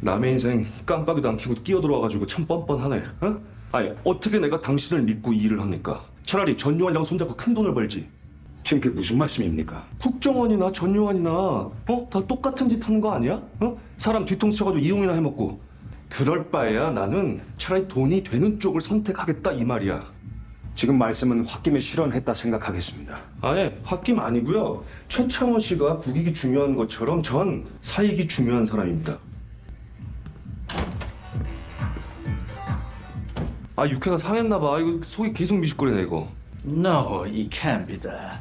남의 인생 깜빡이도 안 켜고 끼어들어와가지고 참 뻔뻔하네. 어? 아니 어떻게 내가 당신을 믿고 이 일을 합니까? 차라리 전요한이랑 손잡고 큰 돈을 벌지. 지금 그게 무슨 말씀입니까? 국정원이나 전요한이나 다 똑같은 짓 하는 거 아니야? 사람 뒤통수 쳐가지고 이용이나 해먹고. 그럴 바에야 나는 차라리 돈이 되는 쪽을 선택하겠다 이 말이야. 지금 말씀은 홧김에 실언했다 생각하겠습니다. 아니 홧김 아니고요. 최창원 씨가 국익이 중요한 것처럼 전 사익이 중요한 사람입니다. 아 육회가 상했나 봐. 이거 속이 계속 미식거리네 이거. No, it can't be that.